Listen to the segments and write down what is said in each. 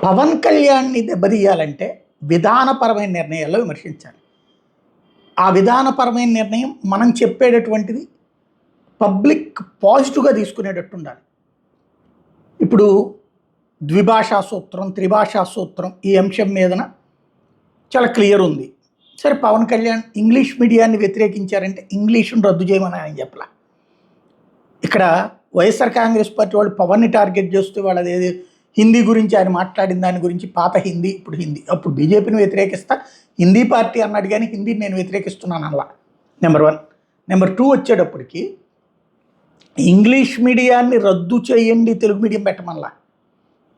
పవన్ కళ్యాణ్ని దెబ్బతీయాలంటే విధానపరమైన నిర్ణయాల్లో విమర్శించాలి. ఆ విధానపరమైన నిర్ణయం మనం చెప్పేటటువంటిది పబ్లిక్ పాజిటివ్గా తీసుకునేటట్టు ఉండాలి. ఇప్పుడు ద్విభాషా సూత్రం, త్రిభాషా సూత్రం ఈ అంశం మీదన చాలా క్లియర్ ఉంది. సరే, పవన్ కళ్యాణ్ ఇంగ్లీష్ మీడియాన్ని వ్యతిరేకించారంటే ఇంగ్లీషును రద్దు చేయమని ఆయన చెప్పలా. ఇక్కడ వైఎస్ఆర్ కాంగ్రెస్ పార్టీ వాళ్ళు పవన్ని టార్గెట్ చేస్తూ వాళ్ళది హిందీ గురించి ఆయన మాట్లాడిన దాని గురించి పాత హిందీ ఇప్పుడు హిందీ, అప్పుడు బీజేపీని వ్యతిరేకిస్తా హిందీ పార్టీ అన్నాడు కానీ హిందీని నేను వ్యతిరేకిస్తున్నాను అలా. నెంబర్ 1. నెంబర్ 2 వచ్చేటప్పటికి ఇంగ్లీష్ మీడియాన్ని రద్దు చేయండి, తెలుగు మీడియం పెట్టమల్లా.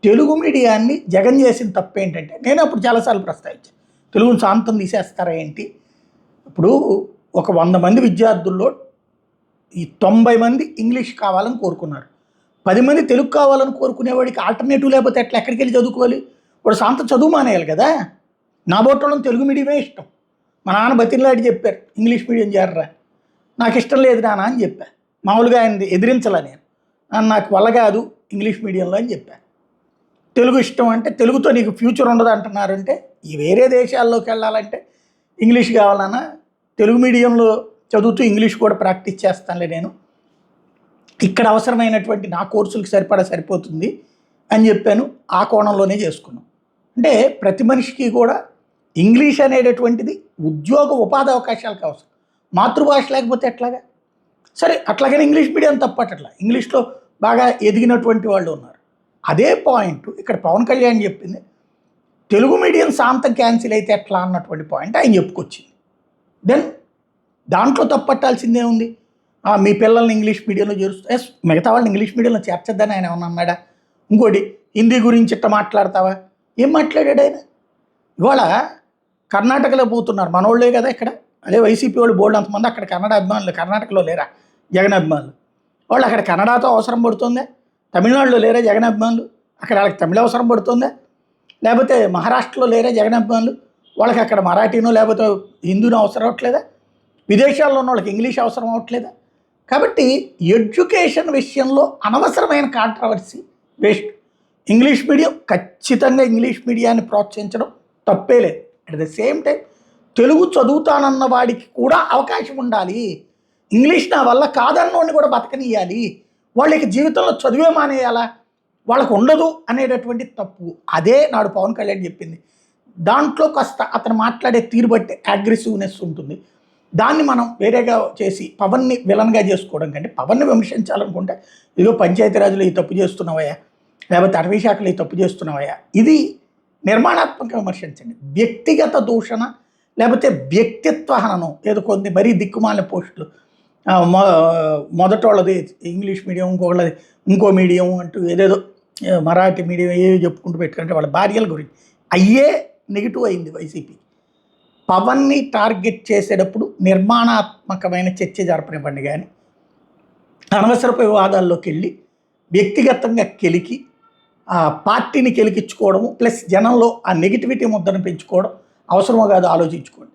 తెలుగు మీడియాన్ని జగన్ చేసిన తప్పు ఏంటంటే, నేను అప్పుడు చాలాసార్లు ప్రస్తావించాను, తెలుగుని శాంతం తీసేస్తారా ఏంటి? ఇప్పుడు ఒక 100 మంది విద్యార్థుల్లో ఈ 90 మంది ఇంగ్లీష్ కావాలని కోరుకున్నారు. 10 మంది తెలుగు కావాలని కోరుకునేవాడికి ఆల్టర్నేటివ్ లేకపోతే ఎట్లా, ఎక్కడికి వెళ్ళి చదువుకోవాలి? వాడు శాంతం చదువు మానేయాలి కదా. నా బోటోళ్ళని తెలుగు మీడియమే ఇష్టం. మా నాన్న బతిలాడి చెప్పారు ఇంగ్లీష్ మీడియం చేరరా, నాకు ఇష్టం లేదు నాన్న అని చెప్పా. మామూలుగా ఆయన ఎదిరించలే నేను, నాకు వల్ల కాదు ఇంగ్లీష్ మీడియంలో అని చెప్పాను. తెలుగు ఇష్టం అంటే తెలుగుతో నీకు ఫ్యూచర్ ఉండదు అంటున్నారంటే, ఈ వేరే దేశాల్లోకి వెళ్ళాలంటే ఇంగ్లీష్ కావాలన్నా తెలుగు మీడియంలో చదువుతూ ఇంగ్లీష్ కూడా ప్రాక్టీస్ చేస్తానులే, నేను ఇక్కడ అవసరమైనటువంటి నా కోర్సులకు సరిపోతుంది అని చెప్పాను. ఆ కోణంలోనే చేసుకున్నాం. అంటే ప్రతి మనిషికి కూడా ఇంగ్లీష్ అనేటటువంటిది ఉద్యోగ ఉపాధి అవకాశాలకు అవసరం. మాతృభాష లేకపోతే ఎట్లాగా? సరే, అట్లాగని ఇంగ్లీష్ మీడియం తప్పట్లా, ఇంగ్లీష్లో బాగా ఎదిగినటువంటి వాళ్ళు ఉన్నారు. అదే పాయింట్ ఇక్కడ పవన్ కళ్యాణ్ చెప్పింది, తెలుగు మీడియం శాంతం క్యాన్సిల్ అయితే ఎట్లా అన్నటువంటి పాయింట్ ఆయన చెప్పుకొచ్చింది. దెన్ దాంట్లో తప్పట్టాల్సిందే ఉంది. మీ పిల్లల్ని ఇంగ్లీష్ మీడియంలో చేరుస్తా, మిగతా వాళ్ళని ఇంగ్లీష్ మీడియంలో చేర్చద్దని ఆయన ఏమన్నా అన్నాడా? ఇంకోటి, హిందీ గురించి ఇట్లా మాట్లాడతావా? ఏం మాట్లాడాడు ఆయన? ఇవాళ కర్ణాటకలో పోతున్నారు మనోళ్ళే కదా ఇక్కడ, అదే వైసీపీ వాళ్ళు బోల్డ్ అంతమంది అక్కడ కన్నడ అభిమానులు, కర్ణాటకలో లేరా జగన్ అభిమానులు? వాళ్ళు అక్కడ కన్నడతో అవసరం పడుతుందా? తమిళనాడులో లేరా జగన్ అభిమానులు? అక్కడ వాళ్ళకి తమిళ అవసరం పడుతుందా? లేకపోతే మహారాష్ట్రలో లేరా జగన్ అభిమానులు? వాళ్ళకి అక్కడ మరాఠీనో లేకపోతే హిందీనో అవసరం అవ్వట్లేదా? విదేశాల్లో ఉన్న వాళ్ళకి ఇంగ్లీష్ అవసరం అవ్వట్లేదా? కాబట్టి ఎడ్యుకేషన్ విషయంలో అనవసరమైన కాంట్రవర్సీ వేస్ట్. ఇంగ్లీష్ మీడియం ఖచ్చితంగా ఇంగ్లీష్ మీడియాన్ని ప్రోత్సహించడం తప్పే లేదు. At the same time Telugu చదువుతానన్న వాడికి కూడా అవకాశం ఉండాలి. ఇంగ్లీష్ నా వల్ల కాదన్నోడిని కూడా బతకనియాలి. వాళ్ళకి జీవితంలో చదివే మానేయాలా? వాళ్ళకు ఉండదు అనేటటువంటి తప్పు. అదే నాడు పవన్ కళ్యాణ్ చెప్పింది. దాంట్లో కాస్త అతను మాట్లాడే తీరు బట్టి అగ్రెసివ్నెస్ ఉంటుంది. దాన్ని మనం వేరేగా చేసి పవన్ని విలన్గా చేసుకోవడం కంటే, పవన్ని విమర్శించాలనుకుంటే ఇదిగో పంచాయతీరాజులో ఈ తప్పు చేస్తున్నావయ్యా, లేకపోతే అటవీ శాఖలో ఈ తప్పు చేస్తున్నావయ్యా, ఇది నిర్మాణాత్మక విమర్శించండి. వ్యక్తిగత దూషణ లేకపోతే వ్యక్తిత్వ హననం, ఏదో కొన్ని మరీ దిక్కుమాలిన పోస్టులు, మొదటోళ్ళది ఇంగ్లీష్ మీడియం, ఇంకోళ్ళది ఇంకో మీడియం అంటూ ఏదేదో మరాఠీ మీడియం ఏవి చెప్పుకుంటూ పెట్టుకుంటే వాళ్ళ భార్యల గురించి అయ్యే నెగిటివ్ అయింది వైసీపీ. పవన్ని టార్గెట్ చేసేటప్పుడు నిర్మాణాత్మకమైన చర్చ జరపనివ్వండి, కానీ అనవసరపు వివాదాల్లోకి వెళ్ళి వ్యక్తిగతంగా కెలికి ఆ పార్టీని కెలికించుకోవడము ప్లస్ జనంలో ఆ నెగిటివిటీ ముద్దను పెంచుకోవడం అవసరమో కాదు ఆలోచించుకోండి.